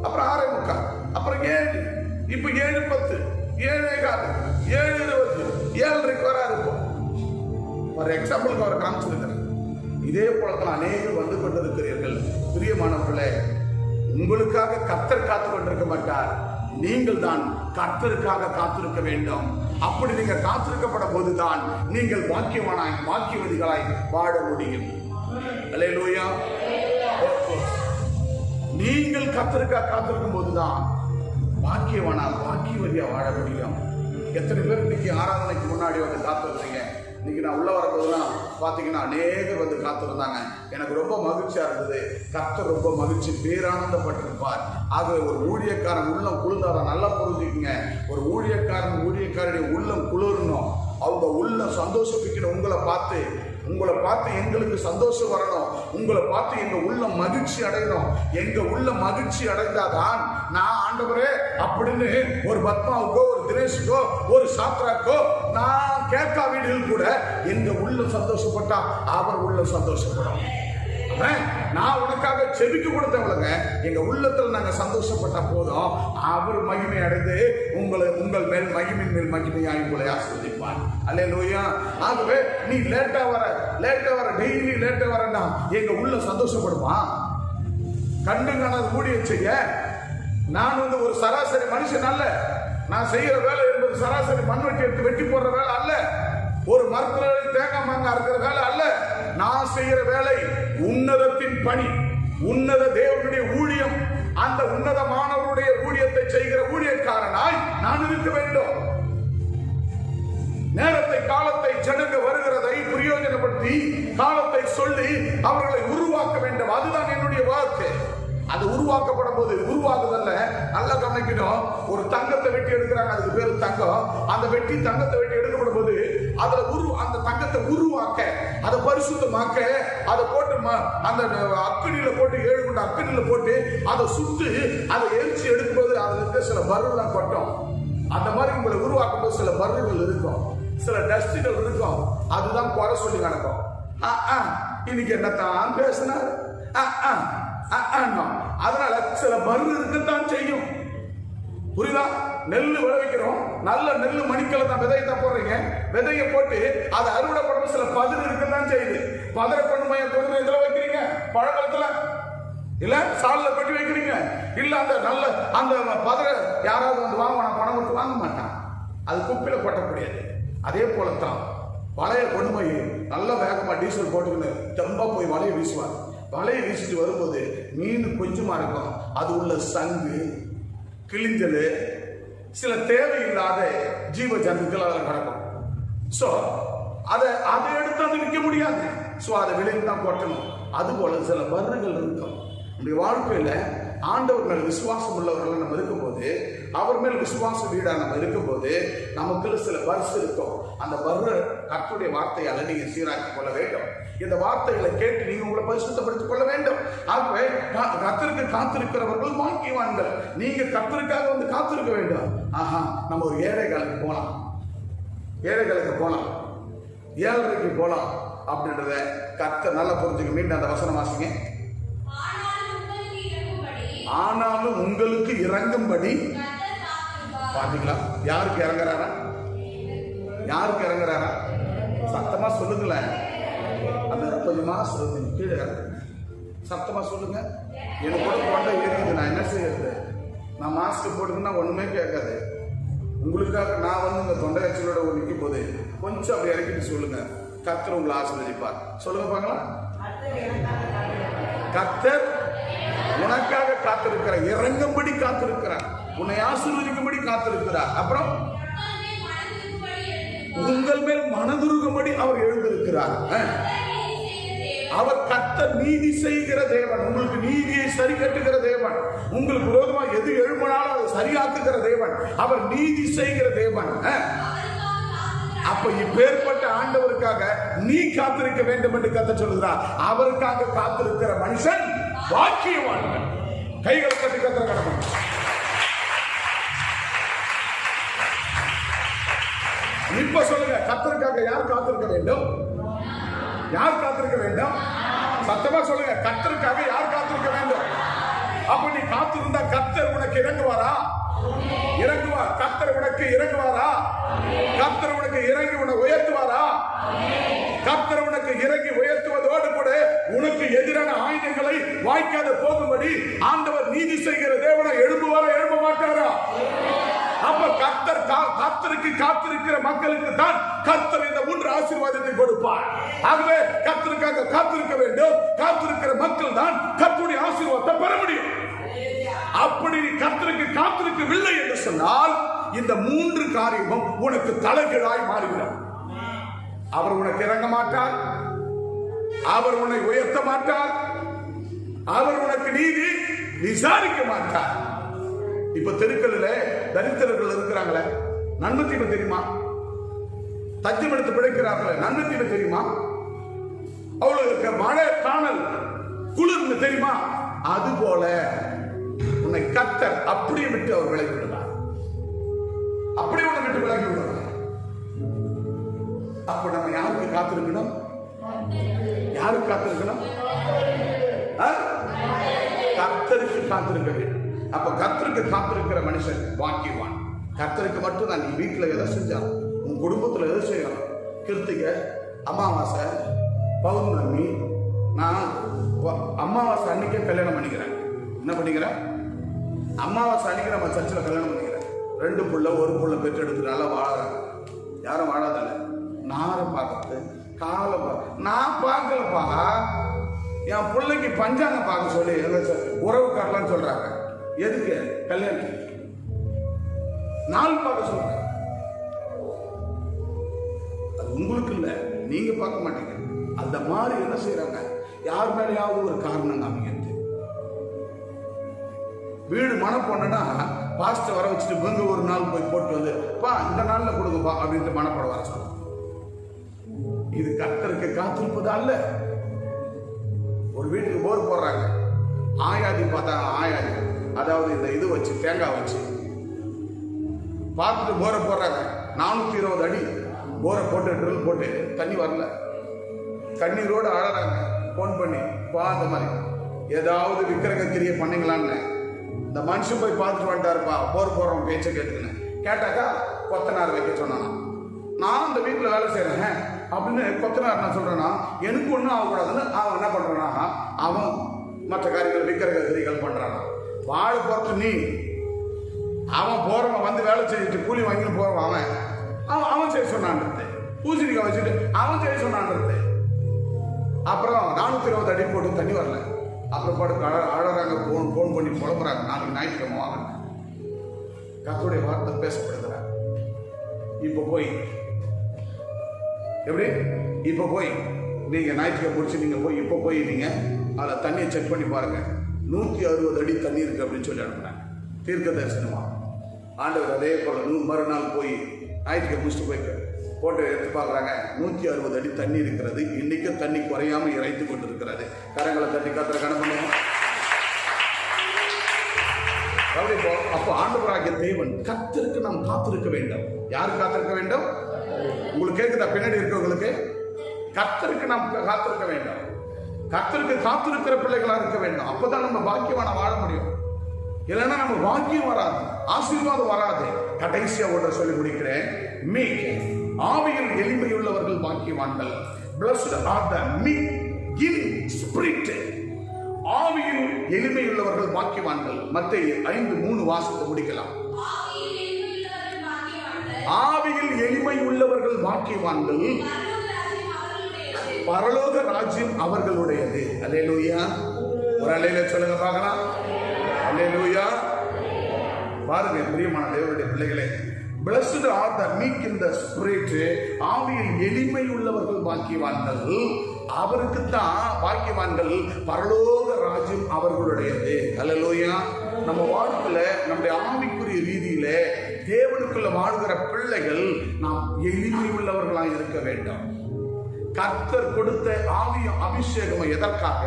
அப்புறம் 6:45, அப்புறம் 7, இப்ப 7:10, 7:15, 7:20, 7:30 வராரு. இருக்கும் ஒரு எக்ஸாம்பிளுக்கு அவர் காமிச்சிருக்கிறார். இதே போலத்தான் அநேகர் வந்து கொண்டிருக்கிறீர்கள். பிரியமானவர்களே, உங்களுக்காக கர்த்தர் காத்து கொண்டிருக்க மாட்டார், நீங்கள் தான் கர்த்தருக்காக காத்திருக்க வேண்டும். அப்படி நீங்க காத்திருக்கப்பட போதுதான் நீங்கள் பாக்கியவானாய் பாக்கியவதிகளாய் வாழ முடியும். அல்லேலூயா. நீங்கள் கர்த்தருக்காக காத்திருக்கும் போதுதான் பாக்கியவானா பாக்கியவதியா வாழ முடியும். எத்தனை பேர் இன்னைக்கு ஆராதனைக்கு முன்னாடி வந்து காத்திருந்தீங்க? இன்னைக்கு நான் உள்ள வரும்போதுலாம் பார்த்தீங்கன்னா அநேகர் வந்து காத்திருந்தாங்க. எனக்கு ரொம்ப மகிழ்ச்சியா இருந்தது. கர்த்தர் ரொம்ப மகிழ்ச்சி, பேரானந்தப்பட்டிருப்பார். ஆகவே ஒரு ஊழியக்காரன் உள்ளம் குளிர்ந்தாரா? நல்லா புரிஞ்சுக்குங்க. ஒரு ஊழியக்காரனுடைய உள்ளம் குளிரணும், அவங்க உள்ளம் சந்தோஷப்பிக்கணும். உங்களை பார்த்து எங்களுக்கு சந்தோஷம் வரணும், உங்களை பார்த்து எங்க உள்ள மகிழ்ச்சி அடையணும். எங்க உள்ள மகிழ்ச்சி அடைந்தாதான் நான் ஆண்டவரே அப்படின்னு ஒரு பத்மாவுக்கோ, ஒரு தினேஷுக்கோ, ஒரு சாத்ராக்கோ நான் கேட்கா வீடுகள் கூட எங்க உள்ள சந்தோஷப்பட்டா அவர் உள்ள சந்தோஷப்படும். நான் உனக்காக செபிக்க கொடுத்தவங்க எங்க உள்ளத்துல நாங்க சந்தோஷப்பட்ட போதும் அவர் மகிமை அடைந்து உங்கள் மேல் மகிமின் மேல் மகிமையாய் உங்களை ஆசீர்வதிப்பார். அல்லேலூயா. ஆகவே நீ லேட்டா வர டெய்லி லேட்டா வரனா எங்க உள்ள சந்தோஷப்படுமா? கண்டு காணாத ஊழியம் செய்ய நான் வந்து ஒரு சராசரி மனுஷன் அல்ல. நான் செய்யற வேலை என்பது சராசரி மண்வெட்டி எடுத்து வெட்டி போடுற வேலை அல்ல. ஒரு மரத்துல தேங்காய் மாங்காய் இருக்கிற வேலை அல்ல. நான் செய்யற வேலை உன்னதத்தின் பணி, உன்னத தேவனுடைய ஊழியம். அந்த உன்னதமானவருடைய ஊழியத்தை செய்கிற ஊழியக்காரனாய் நான் இருக்க வேண்டும். நேரத்தை, காலத்தை, ஜனங்க வருகிறதை பிரயோஜனப்படுத்தி காலத்தை சொல்லி அவர்களை உருவாக்க வேண்டும். அதுதான் என்னுடைய வாக்கு. அது உருவாக்கப்படும் போது உருவாக்குதல்ல, நல்லா கவனிக்கணும். ஒரு தங்கத்தை வெட்டி எடுக்கிறாங்க, அதுக்கு பேரு தங்கம். அந்த தங்கத்தை வெட்டி எடுக்கப்படும் போது அதுல அந்த தங்கத்தை உருவாக்க, அதை பரிசுத்தமாக்க, அதை போட்டு அந்த அக்கடியில போட்டு 7 குண்டு அக்கடியில போட்டு அதை சுட்டு அதை எரிச்சு எடுக்கும்போது அதுல இருக்க சில பருவெல்லாம் கொட்டும். அந்த மாதிரி உங்களை உருவாக்கும் போது சில பருவங்கள் இருக்கும், சில டஸ்டிகள் இருக்கும். அதுதான் குறை சொல்லி நடக்கும். இன்னைக்கு என்னத்தான் பேசினார், அதனால சில பர்ரு இருக்கத்தான் செய்யும். புரியுதா? நெல்லு விளைவிக்கிறோம், நல்ல நெல்லு மணிக்கலை தான், விதையை தான் போடுறீங்க. விதையை போட்டு அதை அறுவடை பண்ண சில பதிர் இருக்கத்தான் செய்யுது. பதற கொண்டு இதுல வைக்கிறீங்க, பழங்காலத்துல இல்ல சாலில் கட்டி வைக்கிறீங்க. இல்ல அந்த நல்ல அந்த பதற யாராவது வந்து வாங்க, பணம் கொடுத்து வாங்க மாட்டான், அது குப்பையில கொட்டக்கூடியது. அதே போலத்தான் வலையை கொண்டு போய் நல்ல வேகமா டீசல் போட்டுக்கின்னு தெம்பா போய் வலையை வீசுவார். வலையை வீசிட்டு வரும்போது மீன் கொஞ்சமா இருக்கும், அது உள்ள சங்கு, கிழிஞ்சல், சில தேவையில்லாத ஜீவ ஜந்துக்கள் அதில் கிடக்கும். ஸோ அதை எடுத்து அது விற்க முடியாது. ஸோ அதை வெளியில் தான் கொட்டணும். அதுபோல சில பர்றுகள் இருக்கும். நம்முடைய வாழ்க்கையில ஆண்டவர் மேல் விசுவாசம் உள்ளவர்கள் நம்ம இருக்கும்போது, அவர் மேல் விசுவாச வீடா நம்ம இருக்கும்போது, நமக்கு சில பர்ஸ் இருக்கும். அந்த பர்ரு கர்த்தருடைய வார்த்தையால நீங்க சீராக்கிக் கொள்ள வேண்டும். இந்த வார்த்தைகளை கேட்டு நீங்க உங்களை பரிசுத்தப்படுத்திக் கொள்ள வேண்டும். ஆகவே கர்த்தருக்கு காத்திருக்கிறவர்கள் பாக்கியவான்கள். நீங்க கர்த்தருக்காக வந்து காத்திருக்க வேண்டும். நம்ம ஒரு ஏழைகளுக்கு போலாம், ஏழைகளுக்கு போலாம், 7:30 போலாம் அப்படின்றத கர்த்தர் நல்லா புரிஞ்சுக்க. மீண்டும் அந்த வசனம் வாசிங்க. ஆனாலும் உங்களுக்கு இறங்கும்படி. பாத்தீங்களா? யாருக்கு இறங்குறாரா? யாருக்கு இறங்குறாரா? சத்தமா சொல்லுங்களேன். அந்த கொஞ்சமா கீழே சத்தமா சொல்லுங்க. எனக்கு கூட கொண்டை எரியுது, நான் என்ன செய்யறது? நான் மாஸ்க் போட்டுக்கினா ஒண்ணுமே கேட்காது. உங்களுக்காக நான் வந்து இந்த தொண்டை எச்சலோட நிற்கும் போது கொஞ்சம் அப்படி இறக்கிட்டு சொல்லுங்க. கர்த்தர் உங்களை ஆசீர்வதிப்பார். சொல்லுங்க பார்க்கலாம். கர்த்தர் உனக்காக காத்திருக்கிறார், இறங்கும்படி காத்திருக்கிறார், உன்னை ஆசீர்வதிக்கும்படி காத்திருக்கிறார். அப்புறம் உங்கள் மேல் மனதுருகும்படி அவர் எழுந்திருக்கிறார். அவர் கர்த்தர் நீதி செய்கிற தேவன், உங்களுக்கு நீதியை சரி கட்டுகிற தேவன். உங்களுக்கு விரோதமா எது எழும்பினாலும் அதை சரியாக்குகிற தேவன். அவர் நீதி செய்கிற தேவன். அப்ப இப்பேற்பட்ட ஆண்டவருக்காக நீ காத்திருக்க வேண்டும் என்று கர்த்தர் சொல்லுகிறார். அவருக்காக காத்திருக்கிற மனுஷன் பாக்கியவான்கள். கைகள் கட்டி கர்த்தர் கடமை. இப்ப சொல்லுங்க, கர்த்தருக்காக யார் காத்திருக்க வேண்டும்? யார் காத்திருக்க வேண்டும்? சத்தமா சொல்லுங்க. கர்த்தருக்காக யார் காத்திருக்க வேண்டும்? அப்ப நீ காத்திருந்தா கர்த்தர் உனக்கு இறங்குவாரா? இறங்குவார். கர்த்தர் உனக்கு இறங்குவாரா? கர்த்தர் உனக்கு இறங்கி உன்னை உயர்த்துவாரா? கர்த்தர் உனக்கு இறங்கி உயர்த்துவதோடு கூட உனக்கு எதிரான ஆயுதங்களை வாய்க்காத போகும்படி ஆண்டவர் நீதி செய்கிற தேவனை எழுப்புவாரா? எழுப்ப மாட்டாரா? அப்ப கர்த்தர் கர்த்தருக்கு காத்திருக்கிற மக்களுக்கு தான் கர்த்தர் இந்த 3 ஆசீர்வாதத்தை கொடுப்பார். ஆகவே கர்த்தருக்காக காத்திருக்க வேண்டும். காத்திருக்கிற மக்கள் தான் கர்த்தருடைய ஆசீர்வாதத்தை பெற முடியும். அப்படி கர்த்தருக்கு காத்திருக்கவில்லை என்று சொன்னால் இந்த 3 காரியமும் உனக்கு தலைகீழாய் மாறுகிறார். அவர் உனக்கு இறங்க மாட்டார், அவர் உன்னை உயர்த்த மாட்டார், அவர் உனக்கு நீதி விசாரிக்க மாட்டார். இப்ப தெருக்களில் தரித்திரர்கள் இருக்கிறாங்களே, நன்மை தீமை தெரியுமா? தஞ்சம் எடுத்து பிழைக்கிறார்களே, நன்மை தீமை தெரியுமா? அவளுக்கு மழை காணல் குளிர்னு தெரியுமா? அது போல உன்னை கர்த்தர் அப்படியே விட்டு அவர் விலகி விடுவார். அப்படியே உன்னை விட்டு விலகி விடுவார். அப்ப நம்ம யாருக்கு காத்திருக்கணும்? யாருக்கு காத்திருக்கணும்? கர்த்தருக்கு காத்திருக்க வேண்டும். அப்ப கர்த்தருக்கு காத்திருக்கிற மனுஷன் பாக்கியவான். கர்த்தருக்கு மட்டும்தான். நீ வீட்டுல எதை செஞ்சாலும், உன் குடும்பத்துல எதை செய்யலாம், கிருத்திகை, அமாவாசை, பௌர்ணமி. நான் அமாவாசை அன்னைக்கே கல்யாணம் பண்ணிக்கிறேன். என்ன பண்ணிக்கிறேன்? அமாவாசை அன்னைக்கு நம்ம சர்ச்சில் கல்யாணம் பண்ணிக்கிறேன். 2 புள்ள 1 புள்ள பெற்றெடுத்து நல்லா வாழறாங்க. யாரும் வாழாதல்ல. நாரம் பார்க்கறது, காலம் பார்க்க நான் பார்க்கலப்பா. என் பிள்ளைக்கு பஞ்சாங்கம் பார்க்க சொல்லி உறவுக்காரலாம் சொல்றாங்க. எதுக்கு? கல்யாணம் நாள் பார்க்க சொல்றாங்க. அது உங்களுக்கு இல்ல, நீங்க பார்க்க மாட்டீங்க. அந்த மாதிரி என்ன செய்யறாங்க? யார் மேலேயாவது ஒரு காரணம் காமிக்கிறது. வீடு மனம் போனா பாஸ்டர் வர வச்சுட்டு இவங்க ஒரு நாள் போய் போட்டு வந்து பா இந்த நாள்ல கொடுங்கப்பா அப்படின்ட்டு மனப்பட வர சொல்லுங்க. இது கர்த்தருக்கு காத்திருப்பது அல்ல. ஒரு வீட்டுக்கு போர் போடுறாங்க. ஆயாதி பார்த்தாங்க. ஆயாதி அதாவது இந்த இது வச்சு தேங்காய் வச்சு பார்த்துட்டு போரை போடுறாங்க. 420 அடி போரை போட்டு ட்ரில் போட்டு தண்ணி வரல. கண்ணீரோடு அழறாங்க. போன் பண்ணி பா அந்த மாதிரி ஏதாவது விக்கிரக கிரியை பண்ணீங்களான்னு. இந்த மனுஷன் போய் பார்த்துட்டு வந்துட்டாருப்பா, போறவன் பேச்சை கேட்டுக்கின்னு. கேட்டாக்கா கொத்தனார் வைக்க சொன்னானா. நான் இந்த வீட்டில் வேலை செய்கிறேன் அப்படின்னு கொத்தனார் நான் சொல்கிறேன்னா எனக்கு ஒன்றும் ஆகக்கூடாதுன்னு அவன் என்ன பண்ணுறான்னா அவன் மற்ற காரியங்கள் விக்கிரக கிரிகள் பண்ணுறானா. வாழ போகிறது நீ, அவன் போகிறவன் வந்து வேலை செஞ்சுட்டு கூலி வாங்கின்னு போகிறவன் அவன் அவன் செய்ய சொன்னான்றது. பூசணிக்காய் வச்சுட்டு அவன் செய்ய சொன்னான்றது. அப்புறம் 420 அடி போட்டு தண்ணி வரல. அப்புறம் பாட்டு அழறாங்க, ஃபோன் பண்ணி புலம்புறாங்க. நாளைக்கு ஞாயிற்றுக்கிழமை வாங்க. கர்த்தருடைய வார்த்தை பேசப்படுகிறார். இப்போ போய் எப்படி இப்போ போய் நீங்க ஞாயிற்றுக்கிழமை முடிச்சு நீங்க போய் இப்போ போய் நீங்க அதில் தண்ணியை செக் பண்ணி பாருங்க, 160 அடி தண்ணி இருக்கு அப்படின்னு சொல்லி அனுப்புனாங்க. தீர்க்க தரிசனமா ஆண்டவர் அதே போல மறுநாள் போய் ஞாயிற்றுக்கிழமை முடிச்சுட்டு போய் போட்டு எடுத்து பார்க்குறாங்க, 160 அடி தண்ணி இருக்கிறது. இன்னைக்கும் தண்ணி குறையாம இறைத்து கொண்டு இருக்கிறது. கரங்களை தண்ணி கத்திர கணக்கு. அப்போ ஆண்டவராகிய தேவன் கர்த்தருக்கு நாம் காத்திருக்க வேண்டும். யாரு காத்திருக்க வேண்டும்? உங்களுக்கு கேட்குதா? பின்னாடி இருக்கவங்களுக்கு கர்த்தருக்கு நாம் காத்திருக்க வேண்டும். கர்த்தருக்கு காத்திருக்கிற பிள்ளைகளா இருக்க வேண்டும். அப்பதான் நம்ம பாக்கியமான வாழ முடியும். இல்லைன்னா நம்ம பாக்கியம் வராது, ஆசீர்வாதம் வராது. கடைசியா ஒன்றை சொல்லி முடிக்கிறேன். மீக், ஆவியில் எளிமையுள்ளவர்கள் பாக்கியவான்கள். Blessed are the meek in spirit. ஆவியில் எளிமையுள்ளவர்கள் பாக்கியவான்கள். மத்தேயு 5:3 வாசித்து முடிக்கலாம். ஆவியில் எளிமை உள்ளவர்கள் பாக்கியவான்கள், பரலோக ராஜ்யம் அவர்களுடையது. அல்லேலூயா. ஒரு அல்லேலூயா சொல்லுங்க பார்க்கலாம். அல்லேலூயா. பாருங்க பிரியமான தேவனுடைய பிள்ளைகளே, Blessed are the meek in the spirit. ஆவியில் எளிமை உள்ளவர்கள் பாக்கியவான்கள். அவருக்கு தான் பாக்கியவான்கள், பரலோக ராஜ்யம் அவர்களுடையது. அல்லேலூயா. நம்ம வாழ்க்கையில நம்முடைய ஆவிக்குரிய ரீதியில தேவனுக்குள்ள வாழ்கிற பிள்ளைகள் நாம் எளிமை உள்ளவர்களாக இருக்க வேண்டும். கர்த்தர் கொடுத்த ஆவியும் அபிஷேகம் எதற்காக?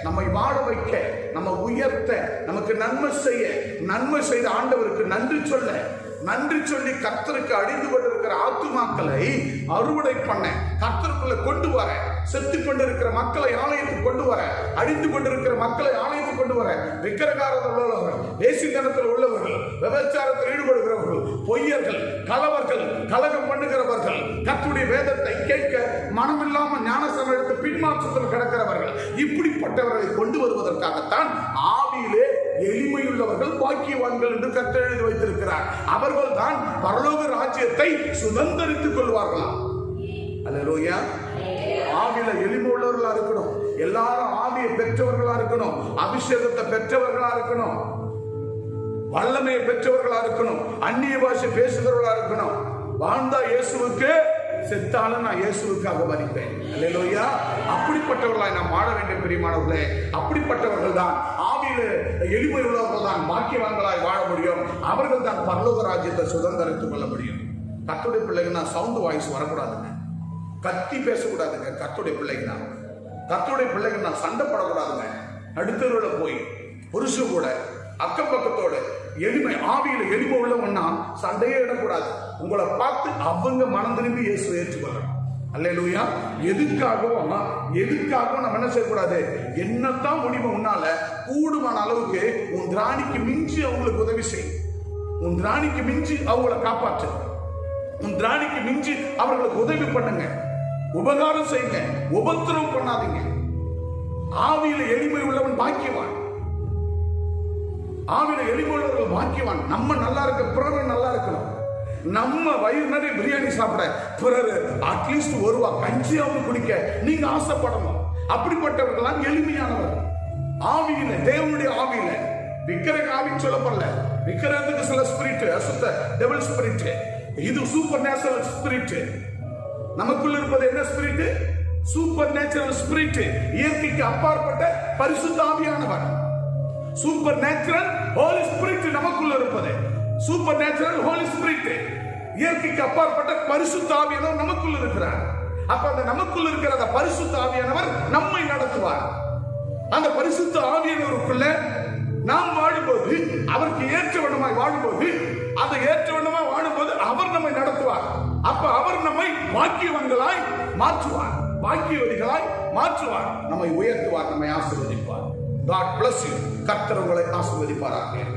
நம்மை வாழ வைக்க, நம்ம உயர்த்த, நமக்கு நன்மை செய்த ஆண்டவருக்கு நன்றி சொல்லி கர்த்தருக்கு அழிந்து கொண்டிருக்கிற ஆத்துமாக்களை அறுவடை பண்ண, கர்த்தருக்குள்ள கொண்டு வர, செத்து கொண்டிருக்கிற மக்களை ஆலயத்துக்கு கொண்டு வர, அழிந்து கொண்டிருக்கிற மக்களை ஆலயத்துக்கு கொண்டு வர, விக்கிரகாரத்தில் உள்ளவர்கள், வேசித்தனத்தில் உள்ளவர்கள், விபச்சாரத்தில் ஈடுபடுகிறவர்கள், பொய்யர்கள், கலவர்கள், கலகம் பண்ணுகிறவர்கள், கர்த்தருடைய வேதத்தை கேட்க மனமில்லாம ஞானஸ்நானம் எடுத்து பின்மாற்றத்தில் கிடக்கிறவர்கள், இப்படிப்பட்டவர்களை கொண்டு வருவதற்காகத்தான் ஆவியிலே எளிமையுள்ளவர்கள் பாக்கியவான்கள் என்று கர்த்தர் எழுதி வைத்திருக்கிறார். அவர்கள் தான் பரலோக ராஜ்யத்தை சுதந்தரித்துக் கொள்வார்களாம். அல்லேலூயா. ஆவியில எளிமை உள்ளவர்களா இருக்கணும். எல்லாரும் ஆவியை பெற்றவர்களா இருக்கணும், அபிஷேகத்தை பெற்றவர்களா இருக்கணும், வல்லமையை பெற்றவர்களா இருக்கணும், அந்நிய பாஷை பேசுகிறவர்களா இருக்கணும். வாழ்ந்தா இயேசுவுக்கு, செத்தாலும் நான் இயேசுவுக்காக மரிப்பேன். அல்லேலூயா. அப்படிப்பட்டவர்களாய் நாம் வாழ வேண்டும் பிரியமானவர்களே. அப்படிப்பட்டவர்கள் தான் ஆவியில எளிமை உள்ளவர்கள் தான் பாக்கியவான்களாய் வாழ முடியும். அவர்கள் தான் பரலோக ராஜ்யத்தை சுதந்திரித்துக் கொள்ள முடியும். கர்த்தருடைய பிள்ளைங்கன்னா சவுண்ட் வாய்ஸ் வரக்கூடாதுங்க, கத்தி பேசக்கூடாதுங்க. கர்த்தருடைய பிள்ளைங்கன்னா சண்டை படக்கூடாதுங்க. அடுத்தவரோட போய் புருஷன் கூட அக்கம் பக்கத்தோட எளிமை, ஆவியில எளிமை உள்ளவன்னா சண்டையே இடக்கூடாது. உங்களை பார்த்து அவங்க மனம் திரும்பி இயேசுவை ஏற்றுக்கொள்ளணும். அல்லேலூயா. எதுக்காகவும் நம்ம என்ன செய்யக்கூடாது? என்னத்தான் முடிவு உன்னால கூடுமான அளவுக்கு உன் திராணிக்கு மிஞ்சி அவங்களுக்கு உதவி செய், உன் திராணிக்கு மிஞ்சி அவங்களை காப்பாற்று, உன் திராணிக்கு மிஞ்சி அவர்களுக்கு உதவி பண்ணுங்க, உபகாரம் செய்யுங்க, உபத்திரவம் பண்ணாதீங்க. ஆவியில எளிமை உள்ளவன் பாக்கியவான். ஆவியில எளிமை உள்ளவர்கள் பாக்கியவான். நம்ம நல்லா இருக்க, பிறர் நல்லா இருக்கணும். நம்ம வயிறு நிறைய பிரியாணி சாப்பிட, பிறர் அட்லீஸ்ட் ஒரு கஞ்சியாவது குடிக்க நீங்க ஆசைப்படணும். அப்படிப்பட்டவர்களாம் எளிமையானவர். ஆவியில, தேவனுடைய ஆவியில, விக்கிரக ஆவின்னு சொல்லப்படல. விக்கிரகத்துக்கு சில ஸ்பிரிட், அசுத்த டெவில் ஸ்பிரிட், இது சூப்பர் நேச்சுரல் ஸ்பிரிட். நமக்குள்ள இருப்பது என்ன ஸ்பிரிட்? Super natural spirit. இயற்கைக்கு அப்பாற்பட்ட பரிசுத்த ஆவியானவர். சூப்பர் நேச்சுரல் ஹோலி ஸ்பிரிட் நமக்குள்ள இருப்பது. சூப்பர் நேச்சுரல் ஹோலி ஸ்பிரிட், இயற்கைக்கு அப்பாற்பட்ட பரிசுத்த ஆவியானவர் நமக்குள்ள இருக்கிறார். அப்ப அந்த நமக்குள்ள இருக்கிற அந்த பரிசுத்த ஆவியானவர் நம்மை நடத்துவார். அந்த பரிசுத்த ஆவியானவருக்குள்ள நாம் வாழும்போது, அவருக்கு ஏற்றவண்ணமாய் வாழும்போது, அதை ஏற்றவண்ணமாய் வாழும்போது அவர் நம்மை நடத்துவார். அப்ப அவர் நம்மை பாக்கியவான்களாய் மாற்றுவார், பாக்கியவதிகளாய் மாற்றுவார், நம்மை உயர்த்துவார், நம்மை ஆசீர்வதிப்பார். God bless you. கர்த்தர் உங்களை ஆசீர்வதிப்பாராக.